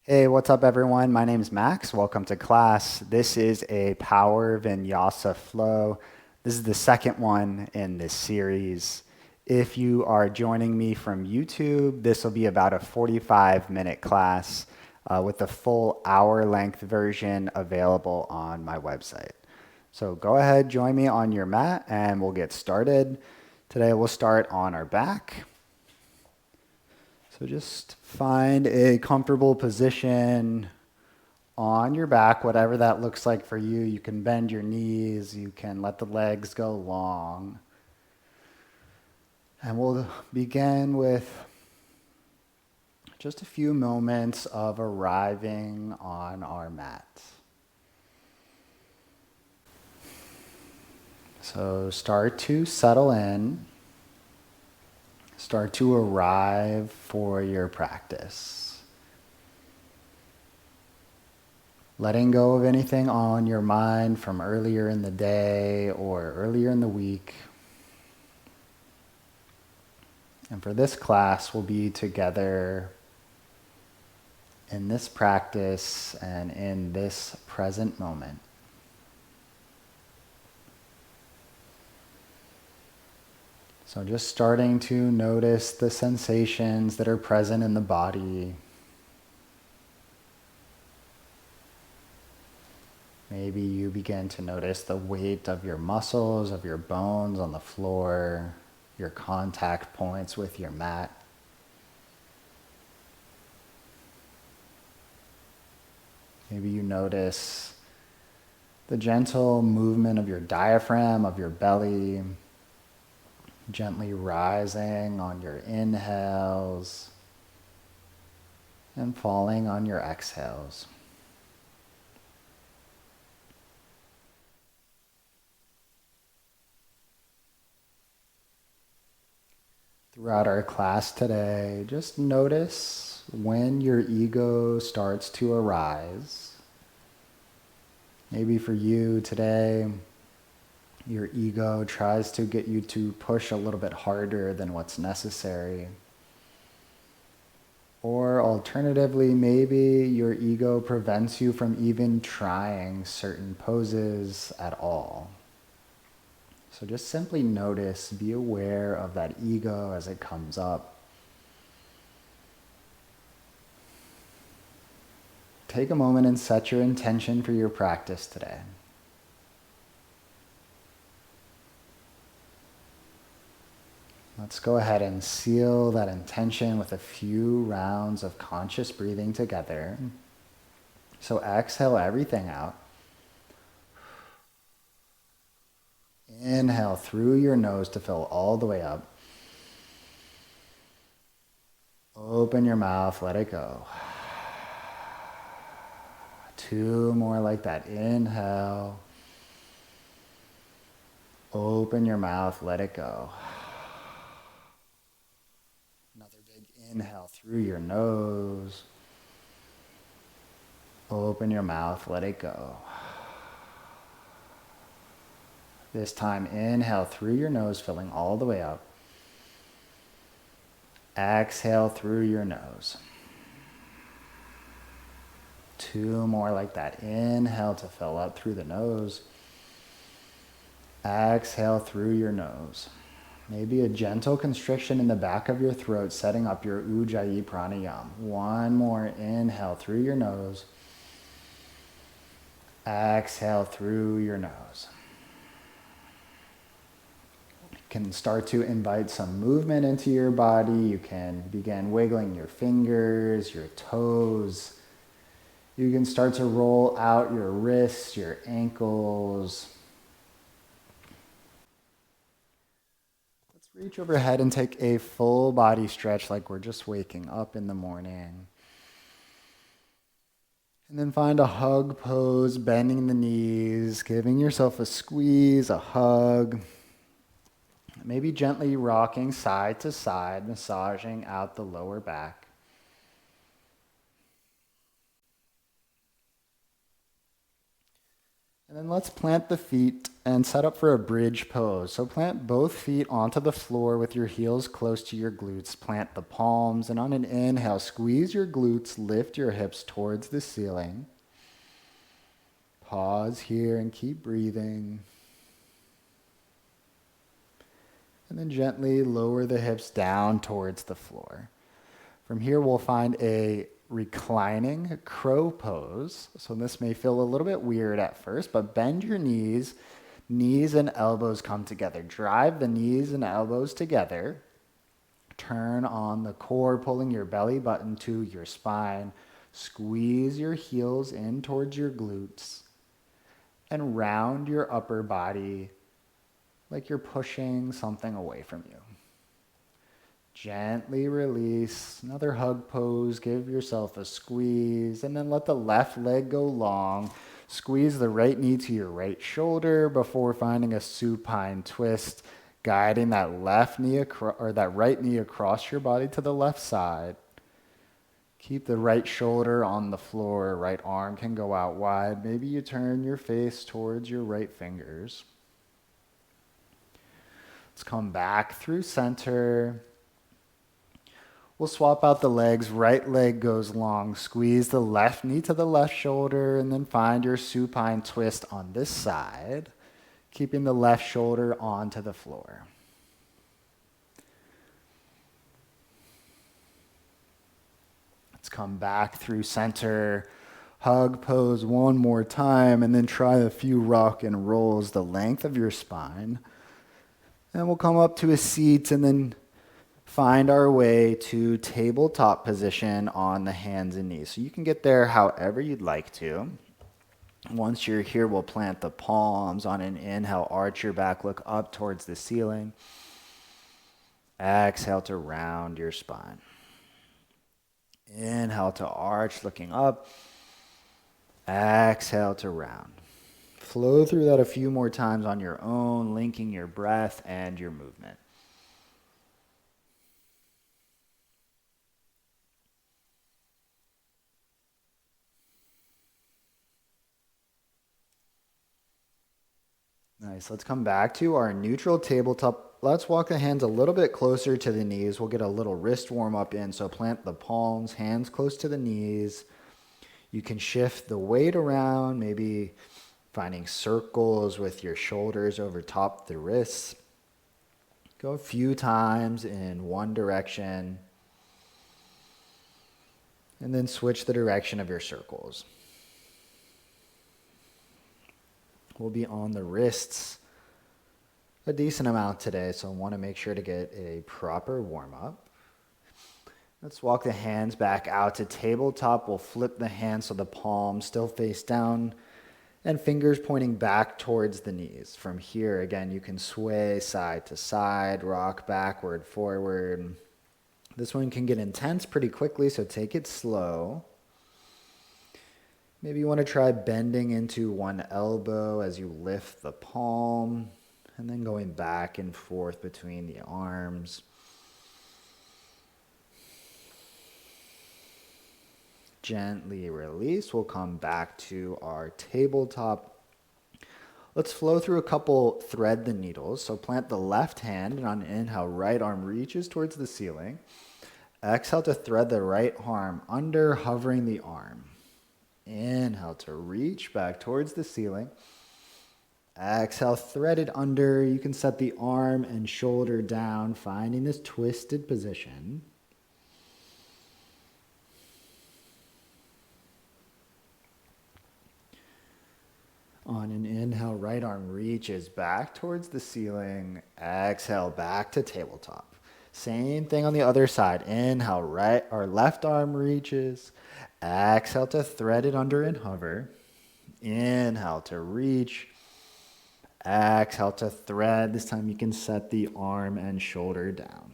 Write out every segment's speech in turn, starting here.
Hey, what's up, everyone? My name is Max. Welcome to class. This is a power vinyasa flow. This is the second one in this series. If you are joining me from YouTube, this will be about a 45-minute class with the full hour-length version available on my website. So go ahead, join me on your mat, and we'll get started. Today, we'll start on our back. So just find a comfortable position on your back, whatever that looks like for you. You can bend your knees, you can let the legs go long. And we'll begin with just a few moments of arriving on our mat. So start to settle in. Start to arrive for your practice. Letting go of anything on your mind from earlier in the day or earlier in the week. And for this class, we'll be together in this practice and in this present moment. So just starting to notice the sensations that are present in the body. Maybe you begin to notice the weight of your muscles, of your bones on the floor, your contact points with your mat. Maybe you notice the gentle movement of your diaphragm, of your belly, gently rising on your inhales and falling on your exhales. Throughout our class today, just notice when your ego starts to arise. Maybe for you today, your ego tries to get you to push a little bit harder than what's necessary. Or alternatively, maybe your ego prevents you from even trying certain poses at all. So just simply notice, be aware of that ego as it comes up. Take a moment and set your intention for your practice today. Let's go ahead and seal that intention with a few rounds of conscious breathing together. So exhale everything out. Inhale through your nose to fill all the way up. Open your mouth, let it go. Two more like that. Inhale. Open your mouth, let it go. Another big inhale through your nose. Open your mouth, let it go. This time, inhale through your nose, filling all the way up. Exhale through your nose. Two more like that. Inhale to fill up through the nose. Exhale through your nose. Maybe a gentle constriction in the back of your throat, setting up your Ujjayi pranayama. One more inhale through your nose. Exhale through your nose. You can start to invite some movement into your body. You can begin wiggling your fingers, your toes. You can start to roll out your wrists, your ankles. Let's reach overhead and take a full body stretch like we're just waking up in the morning. And then find a hug pose, bending the knees, giving yourself a squeeze, a hug. Maybe gently rocking side to side, massaging out the lower back. And then let's plant the feet and set up for a bridge pose. So plant both feet onto the floor with your heels close to your glutes. Plant the palms, and on an inhale, squeeze your glutes, lift your hips towards the ceiling. Pause here and keep breathing. And then gently lower the hips down towards the floor. From here, we'll find a reclining crow pose. So this may feel a little bit weird at first, but bend your knees. Knees and elbows come together. Drive the knees and elbows together. Turn on the core, pulling your belly button to your spine. Squeeze your heels in towards your glutes. And round your upper body like you're pushing something away from you. Gently release. Another hug pose. Give yourself a squeeze. And then let the left leg go long. Squeeze the right knee to your right shoulder before finding a supine twist, guiding that right knee across your body to the left side. Keep the right shoulder on the floor. Right arm can go out wide. Maybe you turn your face towards your right fingers. Let's come back through center. We'll swap out the legs. Right leg goes long. Squeeze the left knee to the left shoulder and then find your supine twist on this side, keeping the left shoulder onto the floor. Let's come back through center. Hug pose one more time and then try a few rock and rolls the length of your spine. And we'll come up to a seat and then find our way to tabletop position on the hands and knees. So you can get there however you'd like to. Once you're here, we'll plant the palms. On an inhale, arch your back, look up towards the ceiling. Exhale to round your spine. Inhale to arch, looking up. Exhale to round. Flow through that a few more times on your own, linking your breath and your movement. Nice. Let's come back to our neutral tabletop. Let's walk the hands a little bit closer to the knees. We'll get a little wrist warm up in. So plant the palms, hands close to the knees. You can shift the weight around, maybe finding circles with your shoulders over top the wrists. Go a few times in one direction. And then switch the direction of your circles. We'll be on the wrists a decent amount today, so I want to make sure to get a proper warm-up. Let's walk the hands back out to tabletop. We'll flip the hands so the palms still face down and fingers pointing back towards the knees. From here, again, you can sway side to side, rock backward, forward. This one can get intense pretty quickly, so take it slow. Maybe you want to try bending into one elbow as you lift the palm, and then going back and forth between the arms. Gently release. We'll come back to our tabletop. Let's flow through a couple thread the needles. So plant the left hand, and on an inhale, right arm reaches towards the ceiling. Exhale to thread the right arm under, hovering the arm. Inhale to reach back towards the ceiling. Exhale, thread it under. You can set the arm and shoulder down, finding this twisted position. On an inhale, right arm reaches back towards the ceiling. Exhale, back to tabletop. Same thing on the other side. Inhale, right or left arm reaches. Exhale to thread it under and hover. Inhale to reach. Exhale to thread. This time you can set the arm and shoulder down.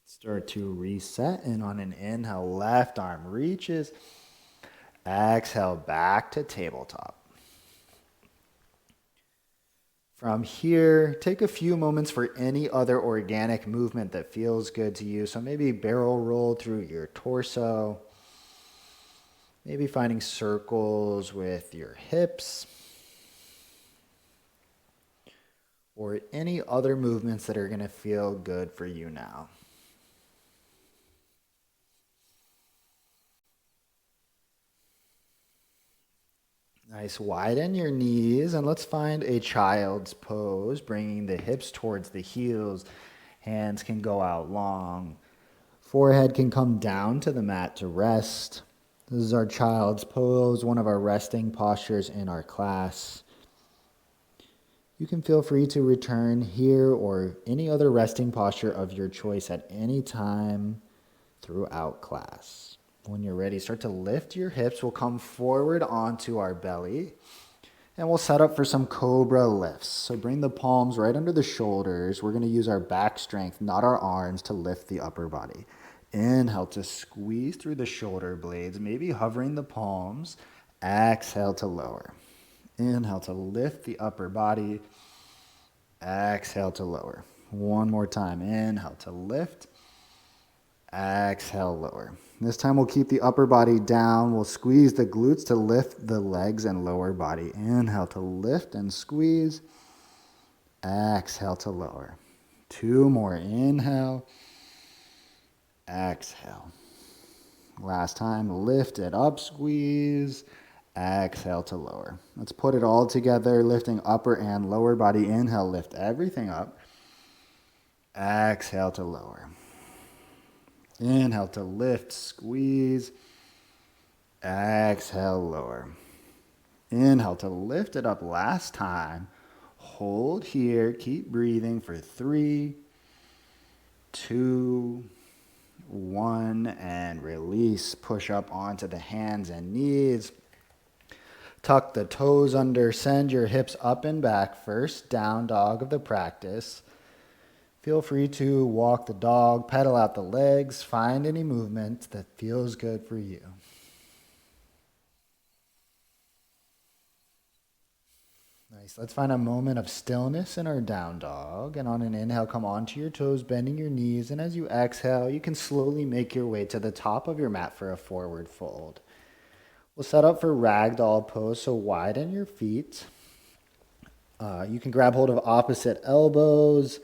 Start to reset, and on an inhale, left arm reaches. Exhale, back to tabletop. From here, take a few moments for any other organic movement that feels good to you. So maybe barrel roll through your torso. Maybe finding circles with your hips or any other movements that are going to feel good for you now. Nice. Widen your knees and let's find a child's pose, bringing the hips towards the heels. Hands can go out long. Forehead can come down to the mat to rest. This is our child's pose, one of our resting postures in our class. You can feel free to return here or any other resting posture of your choice at any time throughout class. When you're ready, start to lift your hips. We'll come forward onto our belly and we'll set up for some cobra lifts. So bring the palms right under the shoulders. We're going to use our back strength, not our arms, to lift the upper body. Inhale to squeeze through the shoulder blades, maybe hovering the palms. Exhale to lower. Inhale to lift the upper body. Exhale to lower. One more time. Inhale to lift. Exhale, lower. This time we'll keep the upper body down. We'll squeeze the glutes to lift the legs and lower body. Inhale to lift and squeeze. Exhale to lower. Two more. Inhale. Exhale. Last time, lift it up, squeeze. Exhale to lower. Let's put it all together, lifting upper and lower body. Inhale, lift everything up. Exhale to lower. Inhale to lift, squeeze. Exhale, lower. Inhale to lift it up last time. Hold here, keep breathing for 3, 2, 1, and release. Push up onto the hands and knees. Tuck the toes under, send your hips up and back. First down dog of the practice. Feel free to walk the dog, pedal out the legs, find any movement that feels good for you. Nice. Let's find a moment of stillness in our down dog. And on an inhale, come onto your toes, bending your knees. And as you exhale, you can slowly make your way to the top of your mat for a forward fold. We'll set up for ragdoll pose, so widen your feet. You can grab hold of opposite elbows.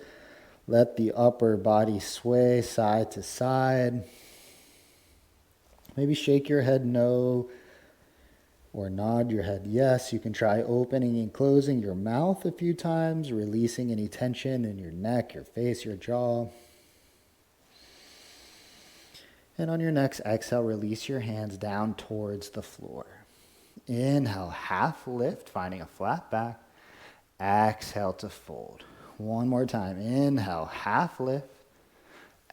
Let the upper body sway side to side. Maybe shake your head no or nod your head yes. You can try opening and closing your mouth a few times, releasing any tension in your neck, your face, your jaw. And on your next exhale, release your hands down towards the floor. Inhale, half lift, finding a flat back. Exhale to fold. One more time. Inhale, half lift.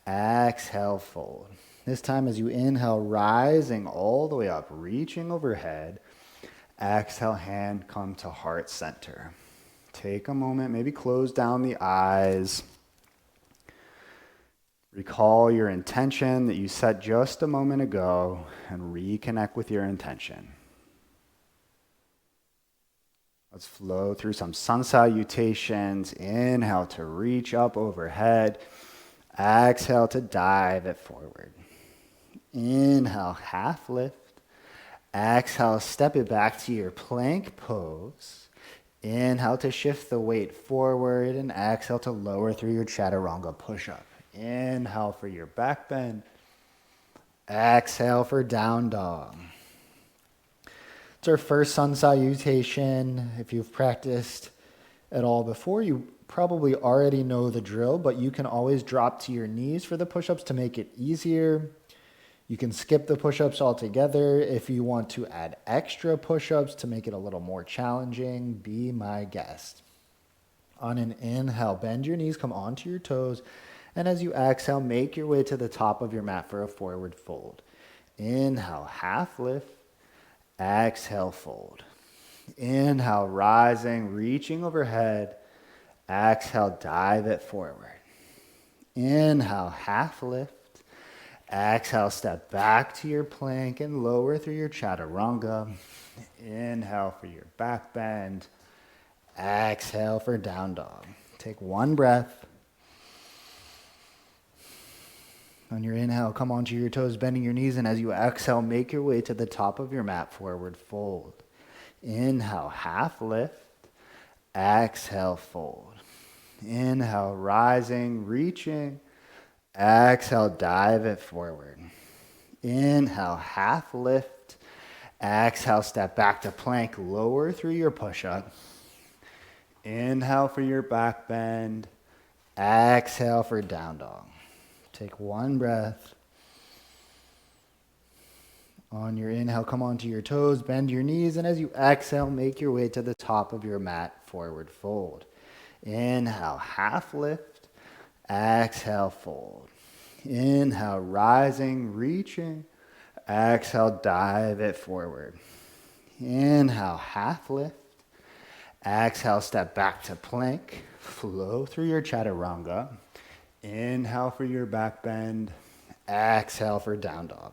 Exhale, fold. This time as you inhale, rising all the way up, reaching overhead. Exhale, hand come to heart center. Take a moment, maybe close down the eyes. Recall your intention that you set just a moment ago and reconnect with your intention. Let's flow through some sun salutations. Inhale to reach up overhead. Exhale to dive it forward. Inhale, half lift. Exhale, step it back to your plank pose. Inhale to shift the weight forward and exhale to lower through your chaturanga push-up. Inhale for your back bend. Exhale for down dog. It's our first sun salutation. If you've practiced at all before, you probably already know the drill, but you can always drop to your knees for the push-ups to make it easier. You can skip the push-ups altogether. If you want to add extra push-ups to make it a little more challenging, be my guest. On an inhale, bend your knees, come onto your toes, and as you exhale, make your way to the top of your mat for a forward fold. Inhale, half lift. Exhale, fold. Inhale, rising, reaching overhead. Exhale, dive it forward. Inhale, half lift. Exhale, step back to your plank and lower through your chaturanga. Inhale for your back bend. Exhale for down dog. Take one breath. On your inhale, come onto your toes, bending your knees, and as you exhale, make your way to the top of your mat, forward fold. Inhale, half lift. Exhale, fold. Inhale, rising, reaching. Exhale, dive it forward. Inhale, half lift. Exhale, step back to plank, lower through your push-up. Inhale for your back bend. Exhale for down dog. Take one breath. On your inhale, come onto your toes, bend your knees, and as you exhale, make your way to the top of your mat, forward fold. Inhale, half lift. Exhale, fold. Inhale, rising, reaching. Exhale, dive it forward. Inhale, half lift. Exhale, step back to plank. Flow through your chaturanga. Inhale for your back bend. Exhale for down dog.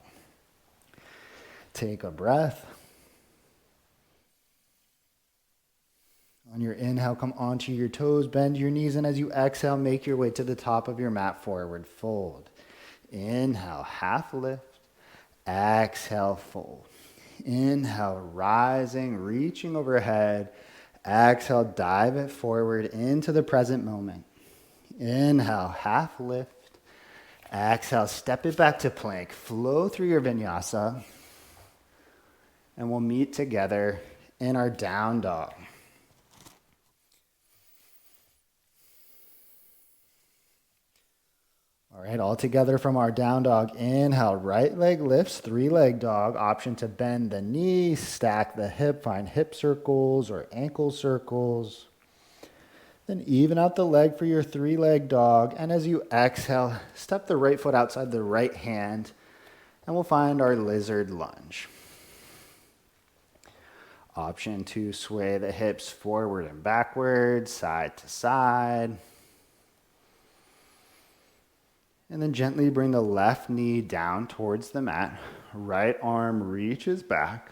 Take a breath. On your inhale, come onto your toes, bend your knees, and as you exhale, make your way to the top of your mat, forward fold. Inhale, half lift. Exhale, fold. Inhale, rising, reaching overhead. Exhale, dive it forward into the present moment. Inhale, half lift. Exhale, step it back to plank. Flow through your vinyasa. And we'll meet together in our down dog. All right, all together from our down dog. Inhale, right leg lifts, three-leg dog. Option to bend the knee, stack the hip, find hip circles or ankle circles. Then even out the leg for your three-leg dog. And as you exhale, step the right foot outside the right hand, and we'll find our lizard lunge. Option to sway the hips forward and backwards, side to side. And then gently bring the left knee down towards the mat. Right arm reaches back.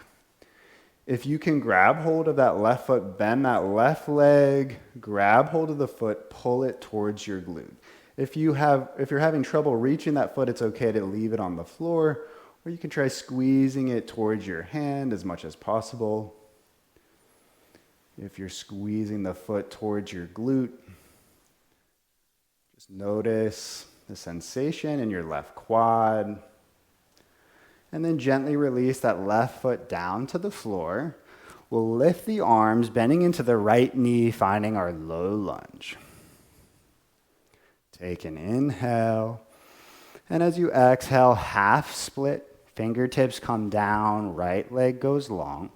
If you can grab hold of that left foot, bend that left leg, grab hold of the foot, pull it towards your glute. If you're having trouble reaching that foot, it's okay to leave it on the floor, or you can try squeezing it towards your hand as much as possible. If you're squeezing the foot towards your glute, just notice the sensation in your left quad. And then gently release that left foot down to the floor. We'll lift the arms, bending into the right knee, finding our low lunge. Take an inhale. And as you exhale, half split, fingertips come down, right leg goes long.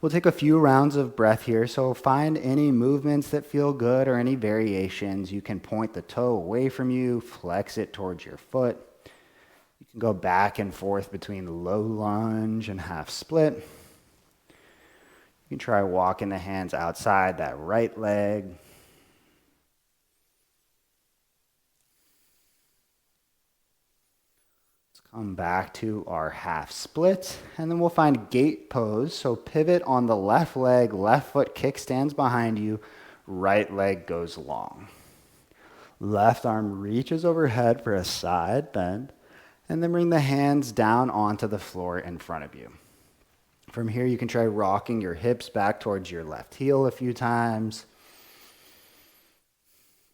We'll take a few rounds of breath here, so find any movements that feel good or any variations. You can point the toe away from you, flex it towards your foot. You can go back and forth between low lunge and half split. You can try walking the hands outside that right leg. Come back to our half split, and then we'll find gate pose. So pivot on the left leg, left foot kickstands behind you, right leg goes long. Left arm reaches overhead for a side bend, and then bring the hands down onto the floor in front of you. From here, you can try rocking your hips back towards your left heel a few times.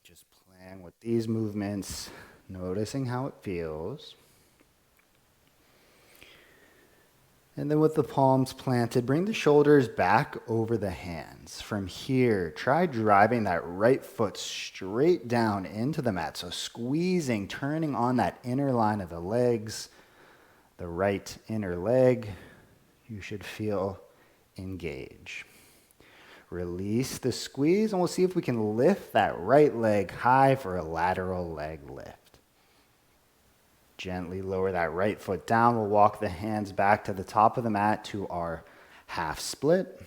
Just playing with these movements, noticing how it feels. And then with the palms planted, bring the shoulders back over the hands. From here, try driving that right foot straight down into the mat. So squeezing, turning on that inner line of the legs, the right inner leg. You should feel engaged. Release the squeeze, and we'll see if we can lift that right leg high for a lateral leg lift. Gently lower that right foot down. We'll walk the hands back to the top of the mat to our half split.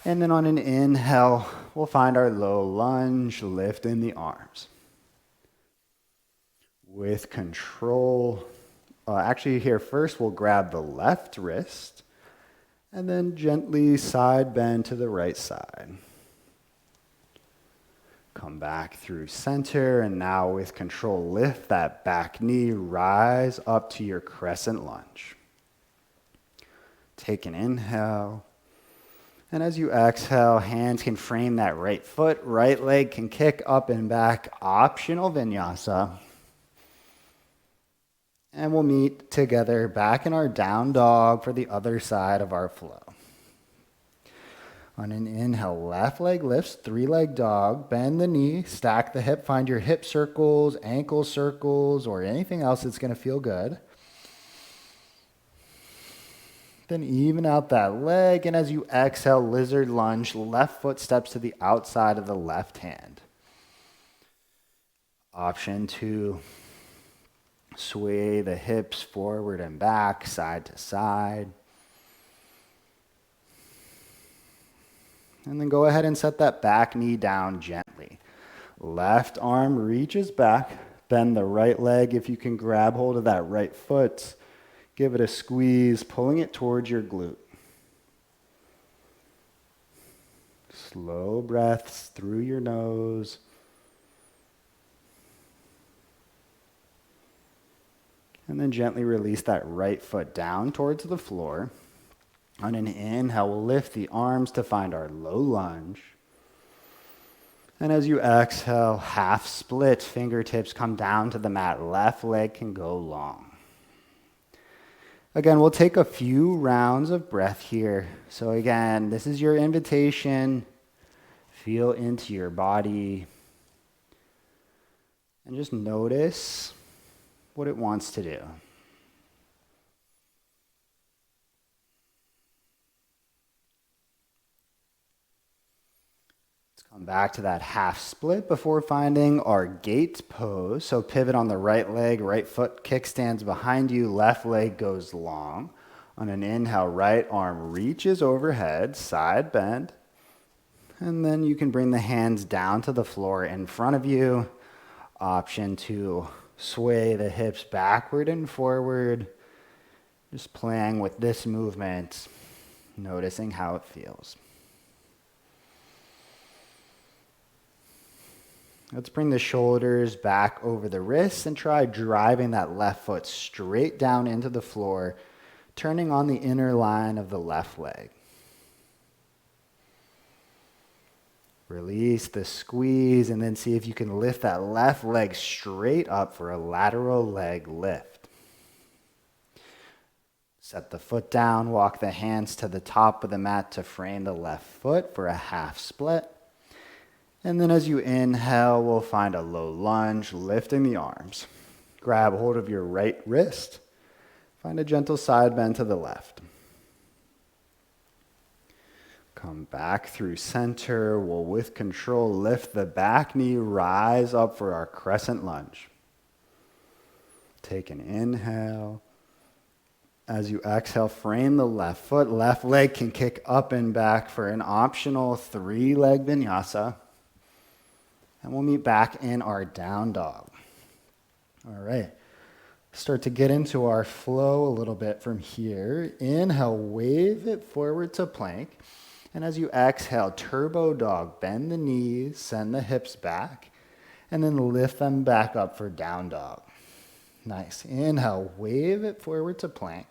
And then on an inhale, we'll find our low lunge, lifting the arms. With control, actually here first we'll grab the left wrist and then gently side bend to the right side. Come back through center, and now with control, lift that back knee, rise up to your crescent lunge. Take an inhale. And as you exhale, hands can frame that right foot, right leg can kick up and back, optional vinyasa. And we'll meet together back in our down dog for the other side of our flow. On an inhale, left leg lifts, 3-leg dog, bend the knee, stack the hip, find your hip circles, ankle circles, or anything else that's going to feel good. Then even out that leg, and as you exhale, lizard lunge, left foot steps to the outside of the left hand. Option 2, sway the hips forward and back, side to side. And then go ahead and set that back knee down gently. Left arm reaches back, bend the right leg. If you can grab hold of that right foot, give it a squeeze, pulling it towards your glute. Slow breaths through your nose. And then gently release that right foot down towards the floor. On an inhale, we'll lift the arms to find our low lunge. And as you exhale, half split, fingertips come down to the mat. Left leg can go long. Again, we'll take a few rounds of breath here. So again, this is your invitation. Feel into your body. And just notice what it wants to do. Come back to that half split before finding our gate pose. So pivot on the right leg, right foot kickstands behind you, left leg goes long. On an inhale, right arm reaches overhead, side bend. And then you can bring the hands down to the floor in front of you. Option 2, sway the hips backward and forward. Just playing with this movement, noticing how it feels. Let's bring the shoulders back over the wrists and try driving that left foot straight down into the floor, turning on the inner line of the left leg. Release the squeeze and then see if you can lift that left leg straight up for a lateral leg lift. Set the foot down, walk the hands to the top of the mat to frame the left foot for a half split. And then as you inhale, we'll find a low lunge, lifting the arms. Grab hold of your right wrist. Find a gentle side bend to the left. Come back through center. We'll, with control, lift the back knee, rise up for our crescent lunge. Take an inhale. As you exhale, frame the left foot. Left leg can kick up and back for an optional 3-leg vinyasa. And we'll meet back in our down dog. All right. Start to get into our flow a little bit from here. Inhale, wave it forward to plank. And as you exhale, turbo dog, bend the knees, send the hips back, and then lift them back up for down dog. Nice. Inhale, wave it forward to plank.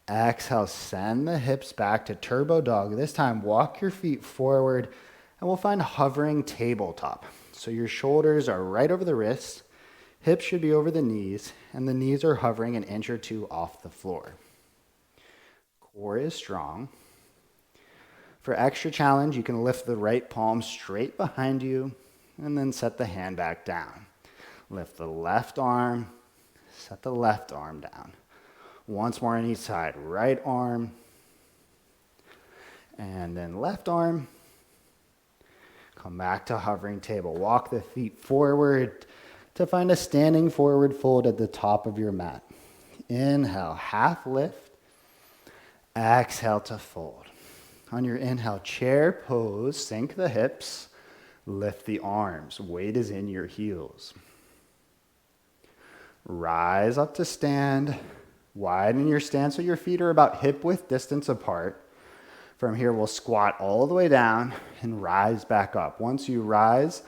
Exhale, send the hips back to turbo dog. This time, walk your feet forward. And we'll find hovering tabletop. So your shoulders are right over the wrists, hips should be over the knees, and the knees are hovering an inch or two off the floor. Core is strong. For extra challenge, you can lift the right palm straight behind you, and then set the hand back down. Lift the left arm, set the left arm down. Once more on each side, right arm, and then left arm. Come back to hovering table. Walk the feet forward to find a standing forward fold at the top of your mat. Inhale, half lift. Exhale to fold. On your inhale, chair pose, sink the hips, lift the arms. Weight is in your heels. Rise up to stand. Widen your stance so your feet are about hip width distance apart. From here, we'll squat all the way down and rise back up. Once you rise,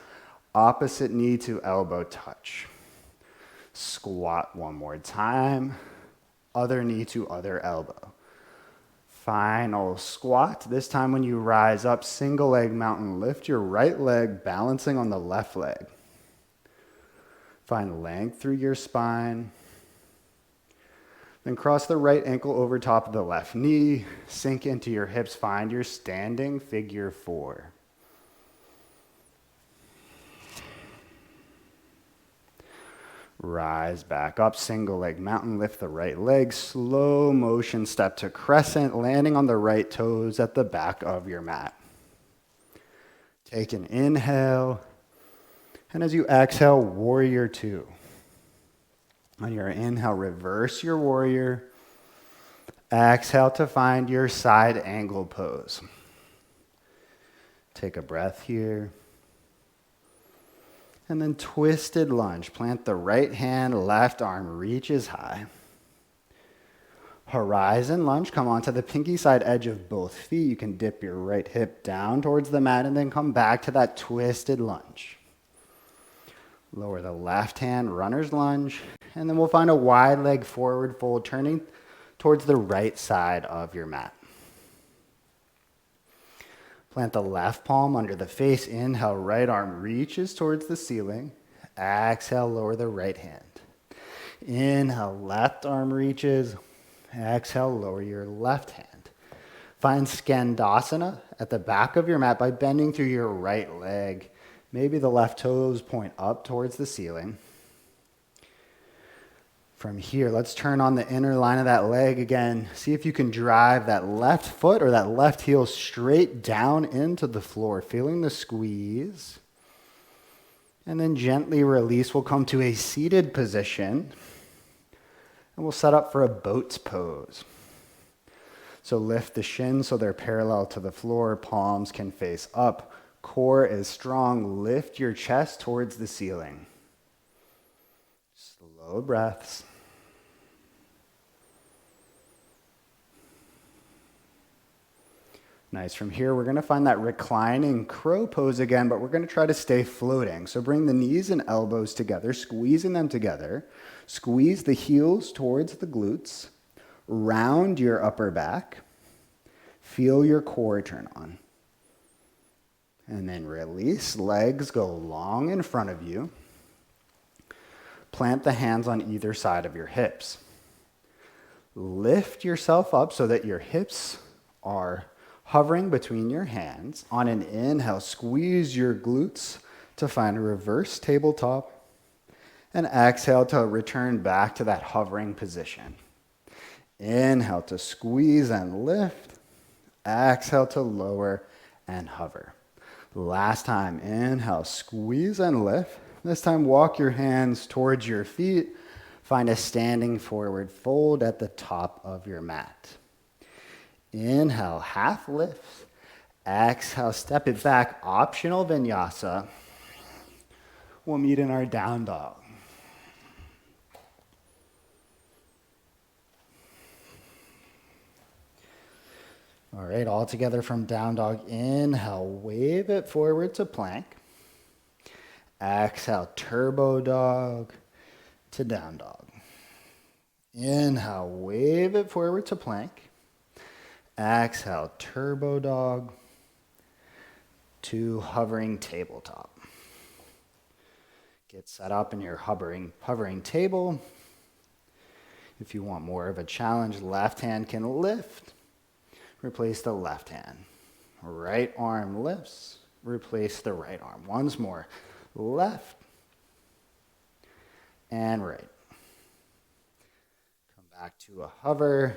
Opposite knee to elbow touch. Squat one more time. Other knee to other elbow. Final squat. This time when you rise up, single leg mountain, lift your right leg, balancing on the left leg. Find length through your spine. Then cross the right ankle over top of the left knee. Sink into your hips. Find your standing figure 4. Rise back up, single leg mountain, lift the right leg, slow motion step to crescent, landing on the right toes at the back of your mat. Take an inhale, and as you exhale, warrior 2. On your inhale, reverse your warrior. Exhale to find your side angle pose. Take a breath here. And then twisted lunge. Plant the right hand, left arm reaches high. Horizon lunge. Come onto the pinky side edge of both feet. You can dip your right hip down towards the mat and then come back to that twisted lunge. Lower the left hand, runner's lunge. And then we'll find a wide leg forward fold, turning towards the right side of your mat. Plant the left palm under the face. Inhale, right arm reaches towards the ceiling. Exhale, lower the right hand. Inhale, left arm reaches. Exhale, lower your left hand. Find Skandasana at the back of your mat by bending through your right leg. Maybe the left toes point up towards the ceiling. From here, let's turn on the inner line of that leg again. See if you can drive that left foot or that left heel straight down into the floor, feeling the squeeze. And then gently release. We'll come to a seated position. And we'll set up for a boat's pose. So lift the shins so they're parallel to the floor. Palms can face up. Core is strong. Lift your chest towards the ceiling. Slow breaths. Nice. From here, we're going to find that reclining crow pose again, but we're going to try to stay floating. So bring the knees and elbows together, squeezing them together. Squeeze the heels towards the glutes. Round your upper back. Feel your core turn on. And then release. Legs go long in front of you. Plant the hands on either side of your hips. Lift yourself up so that your hips are hovering between your hands. On an inhale, squeeze your glutes to find a reverse tabletop. And exhale to return back to that hovering position. Inhale to squeeze and lift. Exhale to lower and hover. Last time, inhale, squeeze and lift. This time, walk your hands towards your feet. Find a standing forward fold at the top of your mat. Inhale, half lift. Exhale, step it back. Optional vinyasa. We'll meet in our down dog. All right, all together from down dog. Inhale, wave it forward to plank. Exhale, turbo dog to down dog. Inhale, wave it forward to plank. Exhale, turbo dog to hovering tabletop. Get set up in your hovering table. If you want more of a challenge, left hand can lift. Replace the left hand. Right arm lifts. Replace the right arm. Once more. Left and right. Come back to a hover.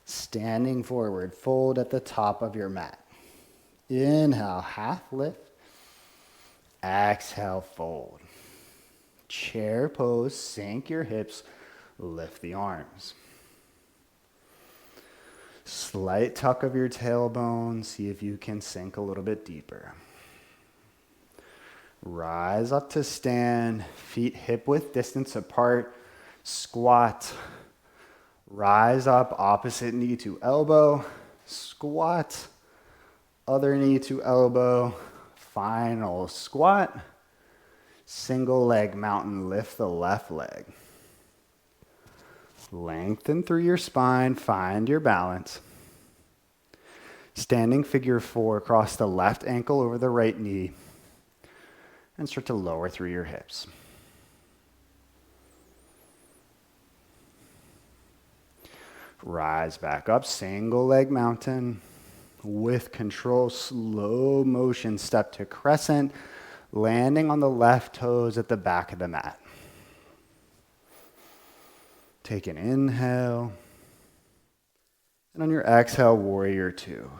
Standing forward, fold at the top of your mat. Inhale, half lift. Exhale, fold. Chair pose, sink your hips, lift the arms. Slight tuck of your tailbone, see if you can sink a little bit deeper. Rise up to stand, feet hip-width distance apart, squat. Rise up, opposite knee to elbow, squat, other knee to elbow, final squat, Single leg mountain, lift the left leg. Lengthen through your spine, find your balance. Standing figure 4, cross the left ankle over the right knee and start to lower through your hips. Rise back up, single leg mountain. With control, slow motion, step to crescent, landing on the left toes at the back of the mat. Take an inhale. And on your exhale, warrior 2.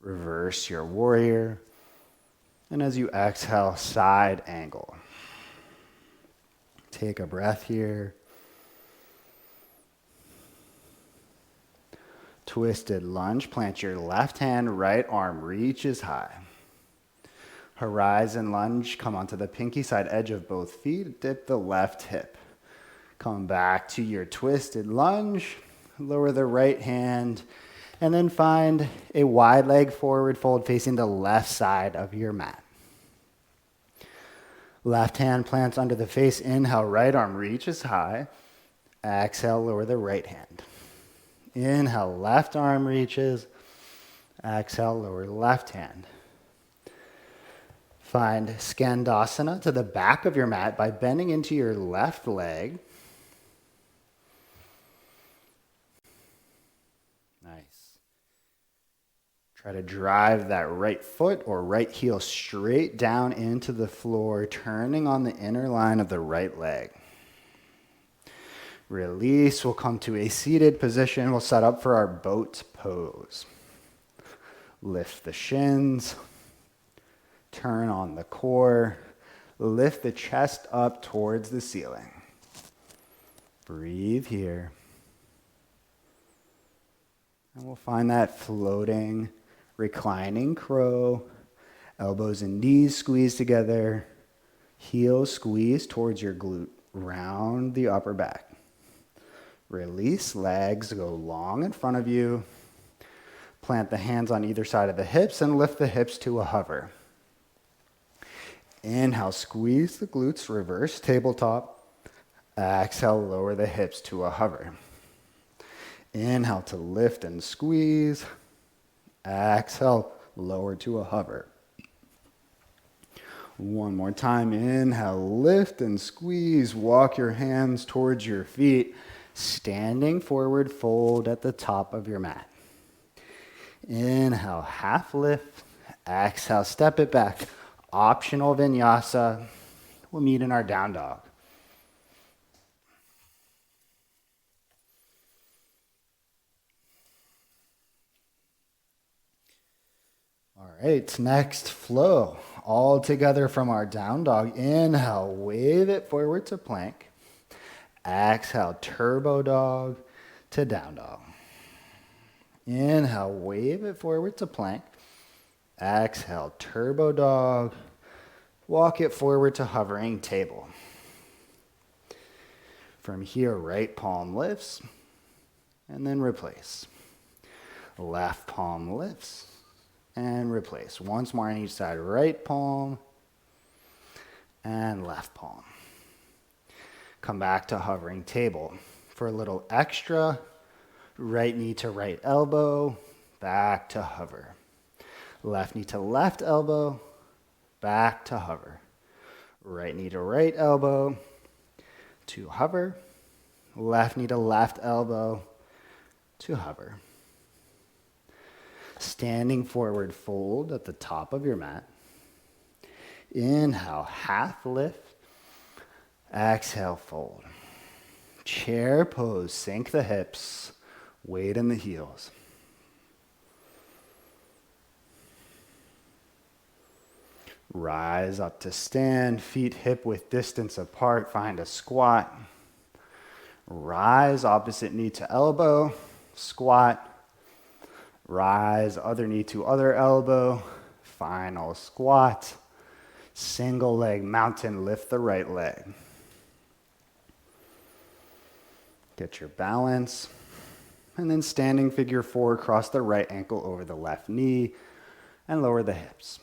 Reverse your warrior. And as you exhale, side angle. Take a breath here. Twisted lunge, plant your left hand, right arm reaches high. Horizon lunge, come onto the pinky side edge of both feet, dip the left hip. Come back to your twisted lunge, lower the right hand, and then find a wide leg forward fold facing the left side of your mat. Left hand plants under the face, inhale, right arm reaches high. Exhale, lower the right hand. Inhale, left arm reaches. Exhale, lower left hand. Find Skandasana to the back of your mat by bending into your left leg. Nice. Try to drive that right foot or right heel straight down into the floor, turning on the inner line of the right leg. Release, we'll come to a seated position. We'll set up for our boat pose. Lift the shins. Turn on the core. Lift the chest up towards the ceiling. Breathe here. And we'll find that floating, reclining crow. Elbows and knees squeeze together. Heels squeeze towards your glute. Round the upper back. Release, legs go long in front of you. Plant the hands on either side of the hips and lift the hips to a hover. Inhale, squeeze the glutes, reverse tabletop. Exhale, lower the hips to a hover. Inhale to lift and squeeze. Exhale, lower to a hover. One more time. Inhale, lift and squeeze. Walk your hands towards your feet. Standing forward fold at the top of your mat. Inhale, half lift. Exhale, step it back. Optional vinyasa. We'll meet in our down dog. All right, next flow. All together from our down dog. Inhale, wave it forward to plank. Exhale, turbo dog to down dog. Inhale, wave it forward to plank. Exhale, turbo dog. Walk it forward to hovering table. From here, right palm lifts and then replace. Left palm lifts and replace. Once more on each side, right palm and left palm. Come back to hovering table. For a little extra, right knee to right elbow, back to hover. Left knee to left elbow, back to hover. Right knee to right elbow, to hover. Left knee to left elbow, to hover. Standing forward fold at the top of your mat. Inhale, half lift. Exhale, fold. Chair pose, sink the hips, weight in the heels. Rise up to stand, feet hip width distance apart, find a squat. Rise, opposite knee to elbow, squat. Rise, other knee to other elbow, final squat. Single leg mountain, lift the right leg. Get your balance. And then standing figure 4, cross the right ankle over the left knee and lower the hips.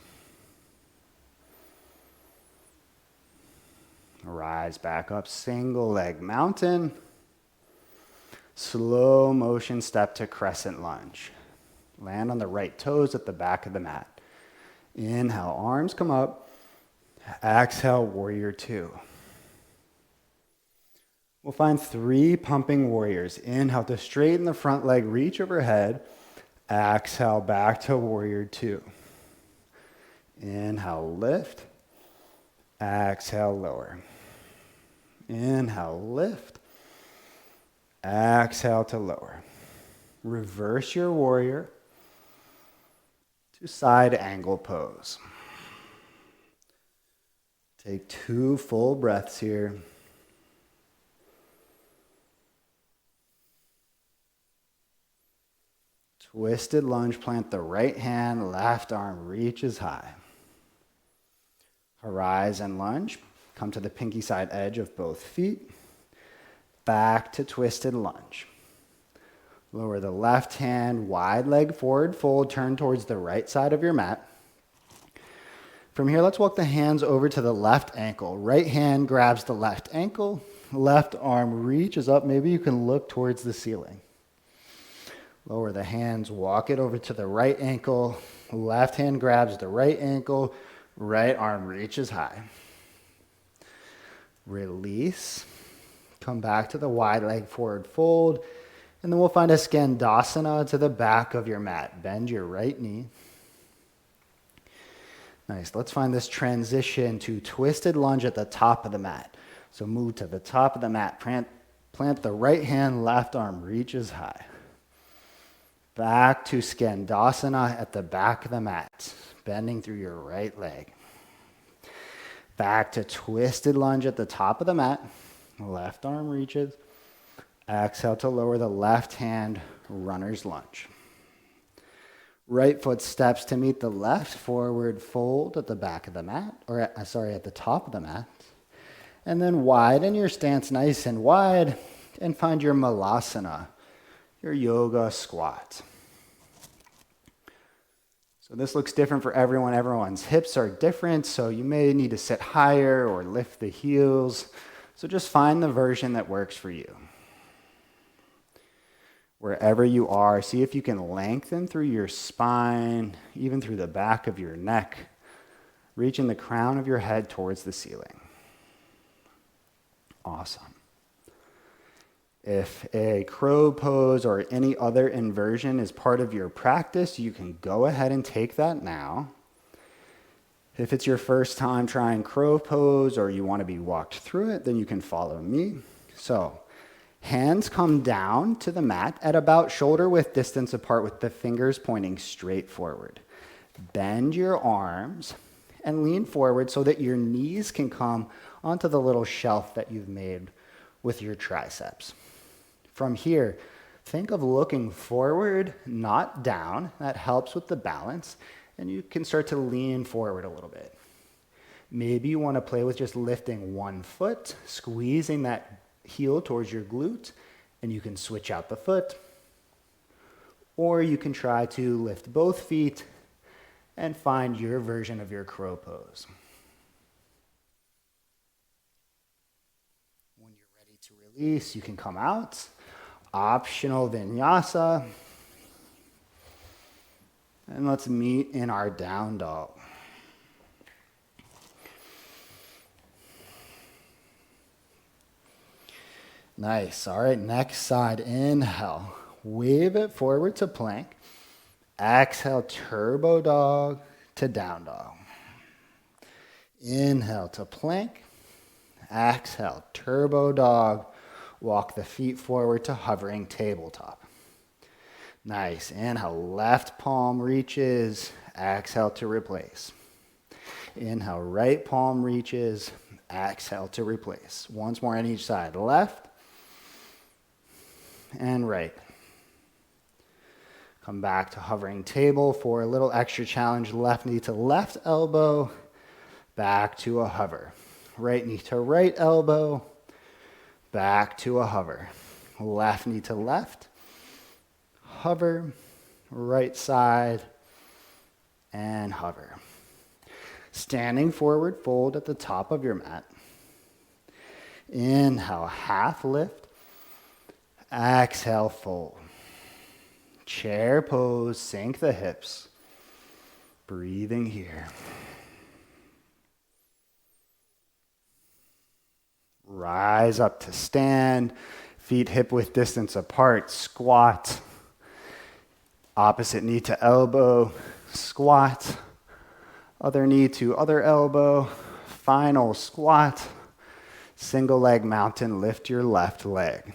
Rise back up, single leg mountain. Slow motion step to crescent lunge. Land on the right toes at the back of the mat. Inhale, arms come up. Exhale, warrior two. We'll find 3 pumping warriors. Inhale to straighten the front leg, reach overhead. Exhale, back to warrior two. Inhale, lift. Exhale, lower. Inhale, lift. Exhale to lower. Reverse your warrior to side angle pose. Take 2 full breaths here. Twisted lunge, plant the right hand, left arm reaches high. Horizon lunge, come to the pinky side edge of both feet. Back to twisted lunge. Lower the left hand, wide leg forward fold, turn towards the right side of your mat. From here, let's walk the hands over to the left ankle. Right hand grabs the left ankle, left arm reaches up. Maybe you can look towards the ceiling. Lower the hands, walk it over to the right ankle. Left hand grabs the right ankle, right arm reaches high. Release. Come back to the wide leg forward fold. And then we'll find a Skandasana to the back of your mat. Bend your right knee. Nice. Let's find this transition to twisted lunge at the top of the mat. So move to the top of the mat. Plant the right hand, left arm reaches high. Back to Skandasana at the back of the mat, bending through your right leg. Back to twisted lunge at the top of the mat. Left arm reaches. Exhale to lower the left hand, runner's lunge. Right foot steps to meet the left, forward fold at the back of the mat, at the top of the mat. And then widen your stance nice and wide and find your malasana, your yoga squat. So this looks different for everyone. Everyone's hips are different, so you may need to sit higher or lift the heels. So just find the version that works for you. Wherever you are, see if you can lengthen through your spine, even through the back of your neck, reaching the crown of your head towards the ceiling. Awesome. If a crow pose or any other inversion is part of your practice, you can go ahead and take that now. If it's your first time trying crow pose or you want to be walked through it, then you can follow me. So, hands come down to the mat at about shoulder width distance apart with the fingers pointing straight forward. Bend your arms and lean forward so that your knees can come onto the little shelf that you've made with your triceps. From here, think of looking forward, not down. That helps with the balance. And you can start to lean forward a little bit. Maybe you want to play with just lifting one foot, squeezing that heel towards your glute, and you can switch out the foot. Or you can try to lift both feet and find your version of your crow pose. When you're ready to release, you can come out. Optional vinyasa. And let's meet in our down dog. Nice. All right, next side. Inhale. Wave it forward to plank. Exhale, turbo dog to down dog. Inhale to plank. Exhale, turbo dog. Walk the feet forward to hovering tabletop. Nice. Inhale, left palm reaches. Exhale to replace. Inhale, right palm reaches. Exhale to replace. Once more on each side. Left and right. Come back to hovering table for a little extra challenge. Left knee to left elbow. Back to a hover. Right knee to right elbow. Back to a hover. Left knee to left. Hover. Right side. And hover. Standing forward fold at the top of your mat. Inhale, half lift. Exhale, fold. Chair pose, sink the hips. Breathing here. Rise up to stand. Feet hip-width distance apart. Squat. Opposite knee to elbow. Squat. Other knee to other elbow. Final squat. Single leg mountain. Lift your left leg.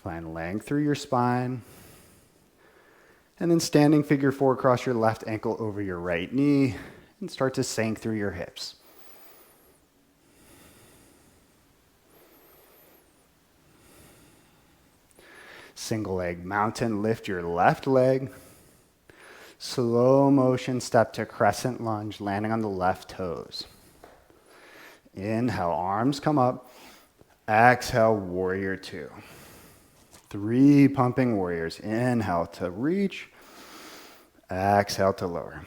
Find length through your spine. And then standing figure four, cross your left ankle over your right knee and start to sink through your hips. Single leg mountain, lift your left leg. Slow motion step to crescent lunge, landing on the left toes. Inhale, arms come up. Exhale, warrior two. 3 pumping warriors. Inhale to reach. Exhale to lower.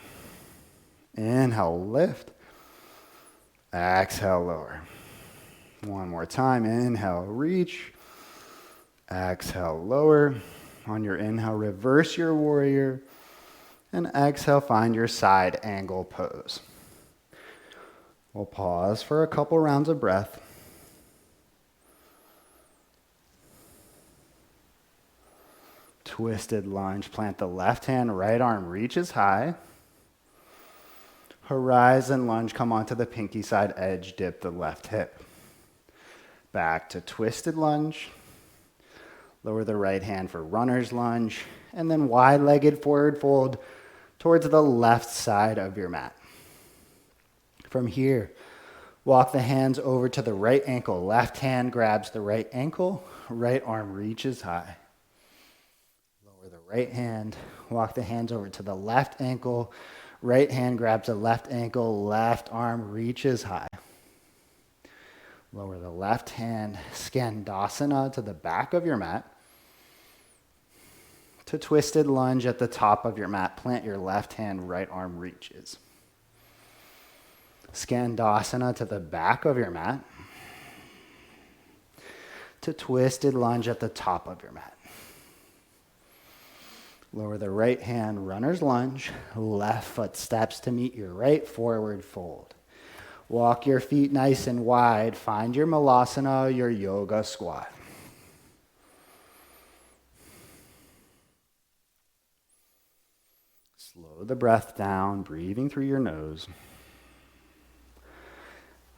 Inhale, lift. Exhale, lower. One more time. Inhale, reach. Exhale, lower. On your inhale, reverse your warrior. And exhale, find your side angle pose. We'll pause for a couple rounds of breath. Twisted lunge. Plant the left hand, right arm reaches high. Horizon lunge, come onto the pinky side edge, dip the left hip. Back to twisted lunge. Lower the right hand for runner's lunge. And then wide-legged forward fold towards the left side of your mat. From here, walk the hands over to the right ankle. Left hand grabs the right ankle. Right arm reaches high. Lower the right hand. Walk the hands over to the left ankle. Right hand grabs the left ankle. Left arm reaches high. Lower the left hand. Skandasana to the back of your mat. To twisted lunge at the top of your mat. Plant your left hand, right arm reaches. Skandasana to the back of your mat. To twisted lunge at the top of your mat. Lower the right hand, runner's lunge. Left foot steps to meet your right, forward fold. Walk your feet nice and wide. Find your malasana, your yoga squat. Slow the breath down, breathing through your nose.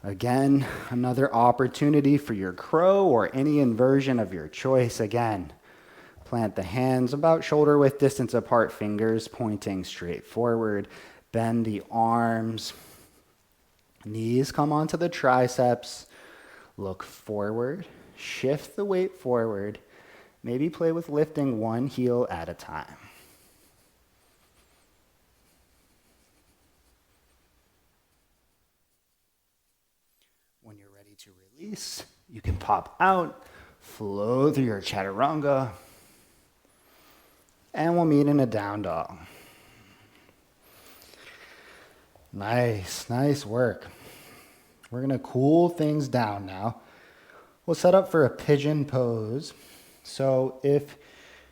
Again, another opportunity for your crow or any inversion of your choice. Again, plant the hands about shoulder width distance apart, fingers pointing straight forward. Bend the arms. Knees come onto the triceps. Look forward. Shift the weight forward. Maybe play with lifting one heel at a time. When you're ready to release, you can pop out, flow through your chaturanga, and we'll meet in a down dog. Nice work. We're going to cool things down now. We'll set up for a pigeon pose. So if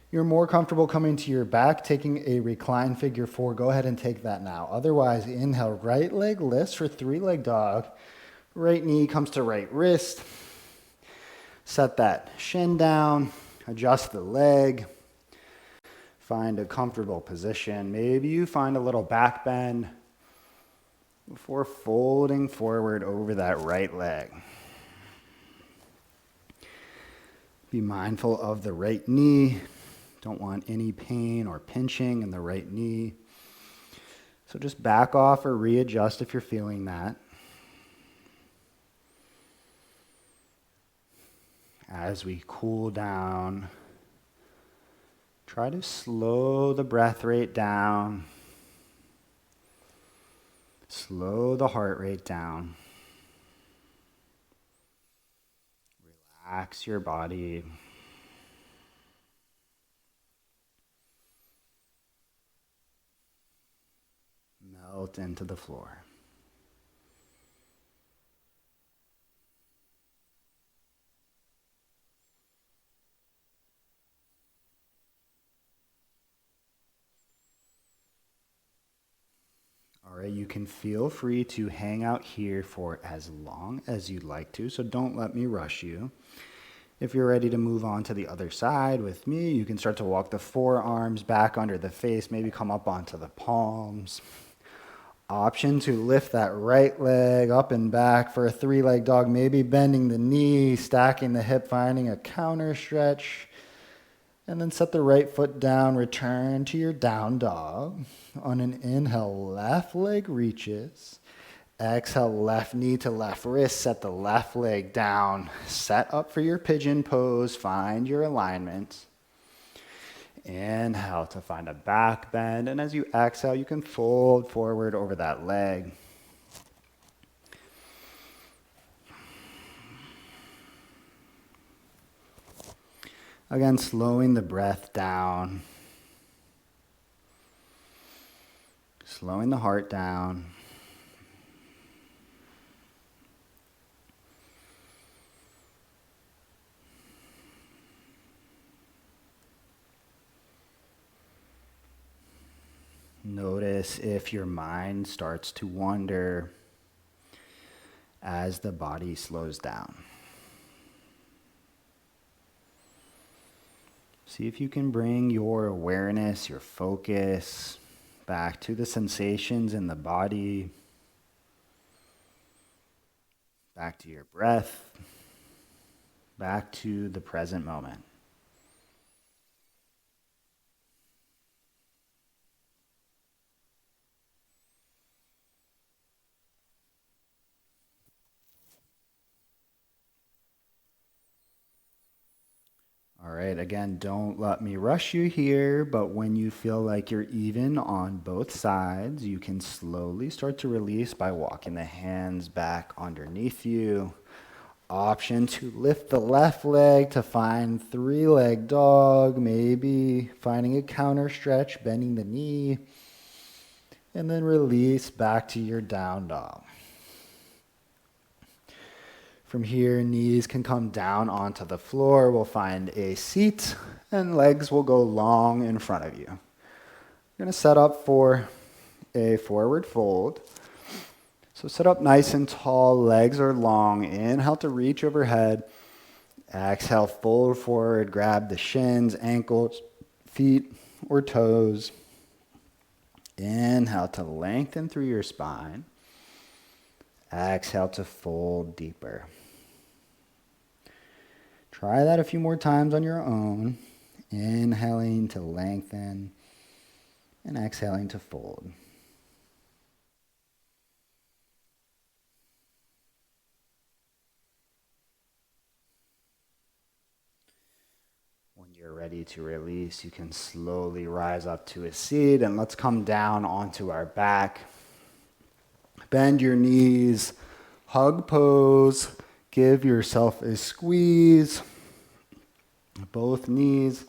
you're more comfortable coming to your back, taking a recline figure four, go ahead and take that now. Otherwise, inhale, right leg lifts for 3-leg dog. Right knee comes to right wrist. Set that shin down. Adjust the leg. Find a comfortable position. Maybe you find a little back bend before folding forward over that right leg. Be mindful of the right knee. Don't want any pain or pinching in the right knee. So just back off or readjust if you're feeling that. As we cool down, try to slow the breath rate down. Slow the heart rate down. Relax your body. Melt into the floor. right, you can feel free to hang out here for as long as you'd like to, so don't let me rush you. If you're ready to move on to the other side with me, you can start to walk the forearms back under the face, maybe come up onto the palms. Option to lift that right leg up and back for a three-leg dog, maybe bending the knee, stacking the hip, finding a counter stretch. And then set the right foot down, return to your down dog. On an inhale, left leg reaches. Exhale, left knee to left wrist, set the left leg down. Set up for your pigeon pose, find your alignment. Inhale to find a back bend, and as you exhale, you can fold forward over that leg. Again, slowing the breath down, slowing the heart down. Notice if your mind starts to wander as the body slows down. See if you can bring your awareness, your focus back to the sensations in the body, back to your breath, back to the present moment. All right, again, don't let me rush you here, but when you feel like you're even on both sides, you can slowly start to release by walking the hands back underneath you. Option to lift the left leg to find three-leg dog, maybe finding a counter stretch, bending the knee, and then release back to your down dog. From here, knees can come down onto the floor. We'll find a seat, and legs will go long in front of you. You're going to set up for a forward fold. So sit up nice and tall, legs are long. Inhale to reach overhead. Exhale, fold forward, grab the shins, ankles, feet, or toes. Inhale to lengthen through your spine. Exhale to fold deeper. Try that a few more times on your own. Inhaling to lengthen and exhaling to fold. When you're ready to release, you can slowly rise up to a seat, and let's come down onto our back. Bend your knees, hug pose, give yourself a squeeze. Both knees,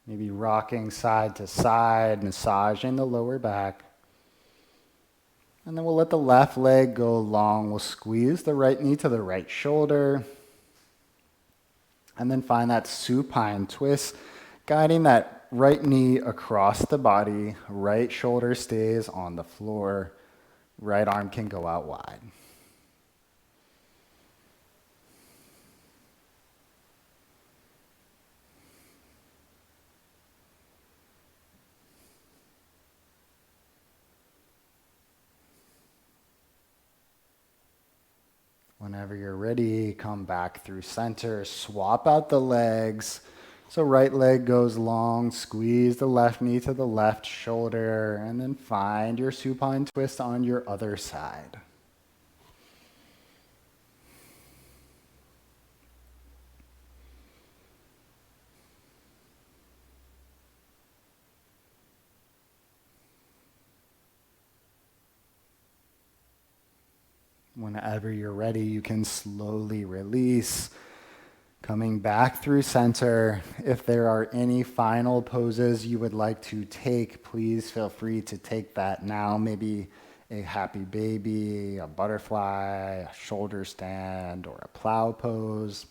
maybe rocking side to side, massaging the lower back. And then we'll let the left leg go long. We'll squeeze the right knee to the right shoulder. And then find that supine twist, guiding that right knee across the body. Right shoulder stays on the floor. Right arm can go out wide. Whenever you're ready, come back through center, swap out the legs. So right leg goes long, squeeze the left knee to the left shoulder, and then find your supine twist on your other side. Whenever you're ready, you can slowly release, coming back through center. If there are any final poses you would like to take, please feel free to take that now. Maybe a happy baby, a butterfly, a shoulder stand, or a plow pose.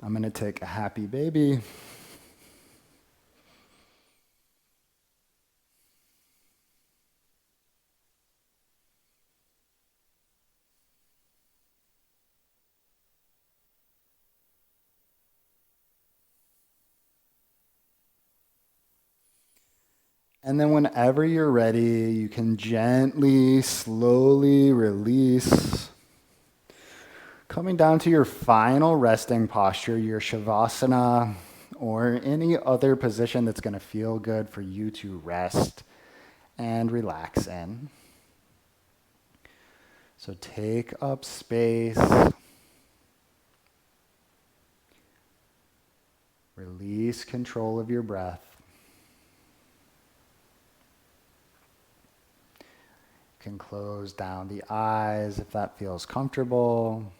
I'm going to take a happy baby. And then whenever you're ready, you can gently, slowly release. Coming down to your final resting posture, your Savasana, or any other position that's going to feel good for you to rest and relax in. So take up space. Release control of your breath. You can close down the eyes if that feels comfortable.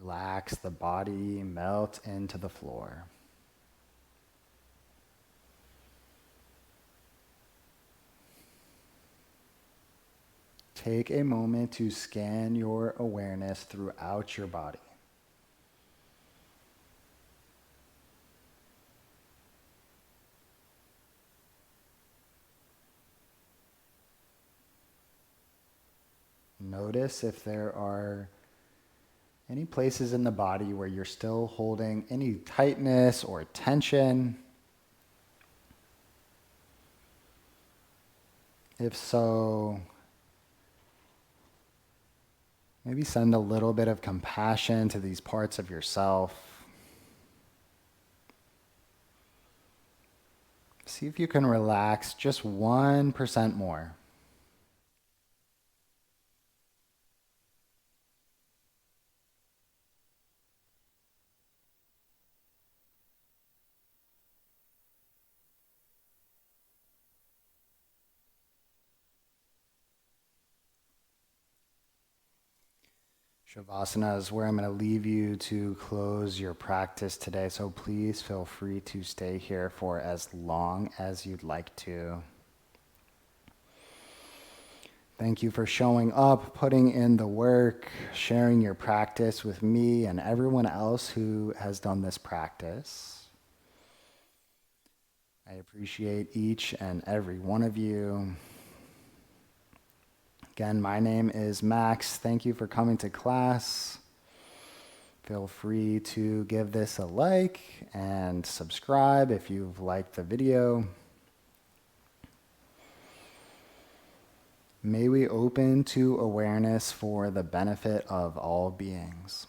Relax the body, melt into the floor. Take a moment to scan your awareness throughout your body. Notice if there are any places in the body where you're still holding any tightness or tension. If so, maybe send a little bit of compassion to these parts of yourself. See if you can relax just 1% more. Shavasana is where I'm going to leave you to close your practice today, so please feel free to stay here for as long as you'd like to. Thank you for showing up, putting in the work, sharing your practice with me and everyone else who has done this practice. I appreciate each and every one of you. Again, my name is Max. Thank you for coming to class. Feel free to give this a like and subscribe if you've liked the video. May we open to awareness for the benefit of all beings.